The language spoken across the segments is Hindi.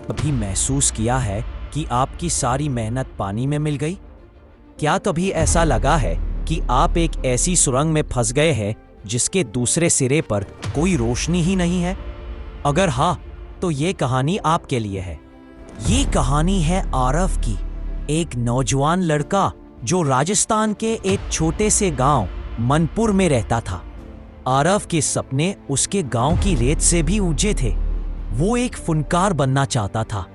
कभी महसूस किया है कि आपकी सारी मेहनत पानी में मिल गई? क्या कभी ऐसा लगा है कि आप एक ऐसी सुरंग में फंस गए हैं जिसके दूसरे सिरे पर कोई रोशनी ही नहीं है? अगर हाँ, तो ये कहानी आपके लिए है। ये कहानी है आरव की, एक नौजवान लड़का जो राजस्थान के एक छोटे से गांव मनपुर में रहता था। आरव के सपने उसके गांव की रेत से भी ऊंचे थे। वो एक फनकार बनना चाहता था,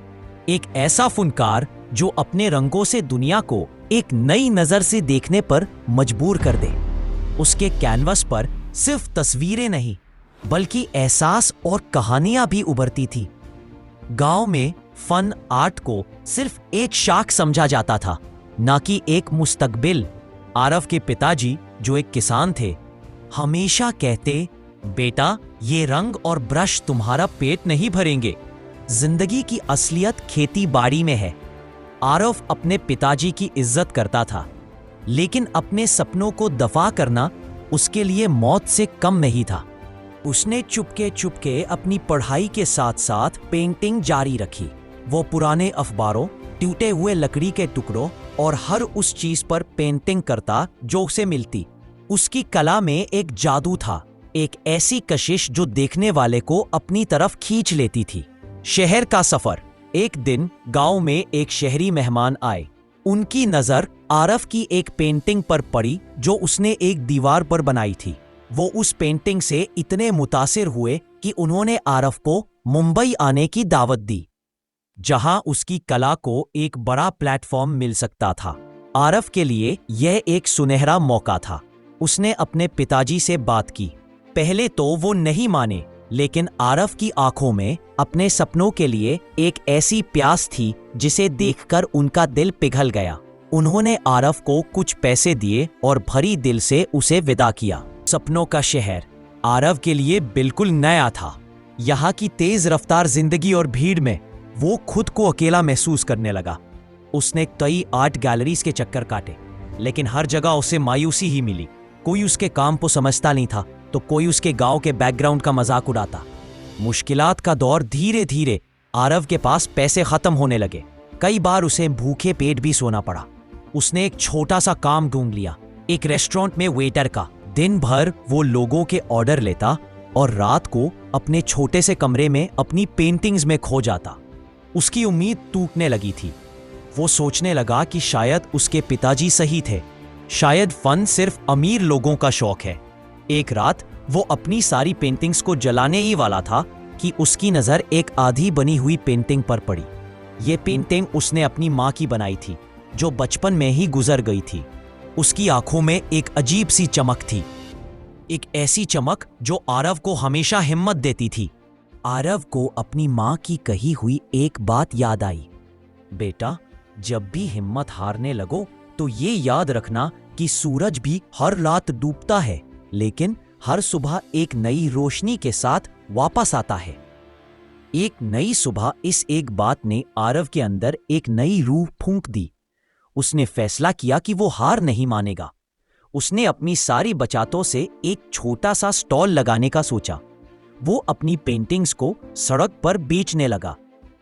एक ऐसा फनकार जो अपने रंगों से दुनिया को एक नई नजर से देखने पर मजबूर कर दे। उसके कैनवस पर सिर्फ तस्वीरें नहीं, बल्कि एहसास और कहानियां भी उभरती थी। गांव में फन आर्ट को सिर्फ एक शाख समझा जाता था, ना कि एक मुस्तकबिल। आरव के पिताजी, जो एक किसान थे, हमेशा कहते, बेटा, ये रंग और ब्रश तुम्हारा पेट नहीं भरेंगे। जिंदगी की असलियत खेती बाड़ी में है। आरव अपने पिताजी की इज्जत करता था, लेकिन अपने सपनों को दफा करना उसके लिए मौत से कम नहीं था। उसने चुपके चुपके अपनी पढ़ाई के साथ साथ पेंटिंग जारी रखी। वो पुराने अखबारों, टूटे हुए लकड़ी के टुकड़ों और हर उस चीज पर पेंटिंग करता जो उसे मिलती। उसकी कला में एक जादू था, एक ऐसी कशिश जो देखने वाले को अपनी तरफ खींच लेती थी। शहर का सफर। एक दिन गांव में एक शहरी मेहमान आए। उनकी नजर आरव की एक पेंटिंग पर पड़ी जो उसने एक दीवार पर बनाई थी। वो उस पेंटिंग से इतने मुतासिर हुए कि उन्होंने आरव को मुंबई आने की दावत दी, जहां उसकी कला को एक बड़ा प्लेटफॉर्म मिल सकता था। आरव के लिए यह एक सुनहरा मौका था। उसने अपने पिताजी से बात की। पहले तो वो नहीं माने, लेकिन आरव की आंखों में अपने सपनों के लिए एक ऐसी प्यास थी जिसे देखकर उनका दिल पिघल गया। उन्होंने आरव को कुछ पैसे दिए और भरी दिल से उसे विदा किया। सपनों का शहर आरव के लिए बिल्कुल नया था। यहाँ की तेज रफ्तार जिंदगी और भीड़ में वो खुद को अकेला महसूस करने लगा। उसने कई आर्ट गैलरीज के चक्कर काटे, लेकिन हर जगह उसे मायूसी ही मिली। कोई उसके काम को समझता नहीं था, तो कोई उसके गांव के बैकग्राउंड का मजाक उड़ाता। मुश्किलात का दौर धीरे धीरे आरव के पास पैसे खत्म होने लगे। कई बार उसे भूखे पेट भी सोना पड़ा। उसने एक छोटा सा काम ढूंढ लिया, एक रेस्टोरेंट में वेटर का। दिन भर वो लोगों के ऑर्डर लेता और रात को अपने छोटे से कमरे में अपनी पेंटिंग्स में खो जाता। उसकी उम्मीद टूटने लगी थी। वो सोचने लगा कि शायद उसके पिताजी सही थे, शायद फन सिर्फ अमीर लोगों का शौक है। एक रात वो अपनी सारी पेंटिंग्स को जलाने ही वाला था कि उसकी नजर एक आधी बनी हुई पेंटिंग पर पड़ी। ये पेंटिंग उसने अपनी माँ की बनाई थी, जो बचपन में ही गुजर गई थी। उसकी आंखों में एक अजीब सी चमक थी, एक ऐसी चमक जो आरव को हमेशा हिम्मत देती थी। आरव को अपनी माँ की कही हुई एक बात याद आई, बेटा, जब भी हिम्मत हारने लगो तो ये याद रखना कि सूरज भी हर रात डूबता है, लेकिन हर सुबह एक नई रोशनी के साथ वापस आता है। एक नई सुबह, इस एक बात ने आरव के अंदर एक नई रूह फूंक दी। उसने फैसला किया कि वो हार नहीं मानेगा। उसने अपनी सारी बचतों से एक छोटा सा स्टॉल लगाने का सोचा। वो अपनी पेंटिंग्स को सड़क पर बेचने लगा।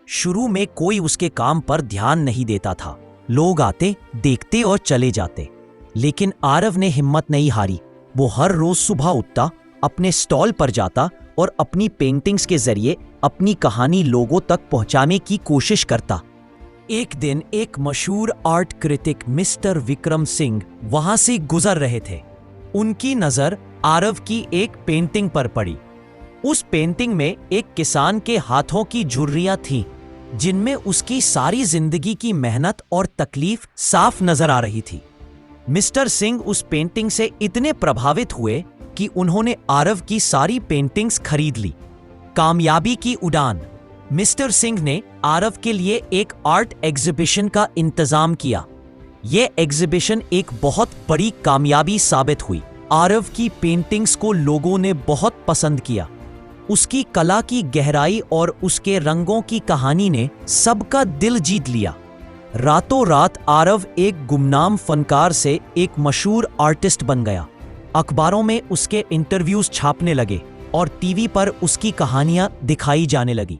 शुरू में कोई उसके काम पर ध्यान नहीं देता था। लोग आते, देखते और चले जाते, लेकिन आरव ने हिम्मत नहीं हारी। वो हर रोज सुबह उठता, अपने स्टॉल पर जाता और अपनी पेंटिंग्स के जरिए अपनी कहानी लोगों तक पहुंचाने की कोशिश करता। एक दिन एक मशहूर art critic mister Vikram Singh वहां से गुजर रहे थे। उनकी नजर आरव की एक पेंटिंग पर पड़ी। उस पेंटिंग में एक किसान के हाथों की झुर्रियां थीं, जिनमें उसकी सारी जिंदगी की मेहनत और तकलीफ साफ नजर आ रही थी। मिस्टर सिंह उस पेंटिंग से इतने प्रभावित हुए कि उन्होंने आरव की सारी पेंटिंग्स खरीद ली। कामयाबी की उड़ान। मिस्टर सिंह ने आरव के लिए एक आर्ट एग्जीबिशन का इंतजाम किया। यह एग्जीबिशन एक बहुत बड़ी कामयाबी साबित हुई। आरव की पेंटिंग्स को लोगों ने बहुत पसंद किया। उसकी कला की गहराई और उसके रंगों की कहानी ने सबका दिल जीत लिया। रातों रात आरव एक गुमनाम फनकार से एक मशहूर आर्टिस्ट बन गया। अखबारों में उसके इंटरव्यूज छापने लगे और टीवी पर उसकी कहानियां दिखाई जाने लगी।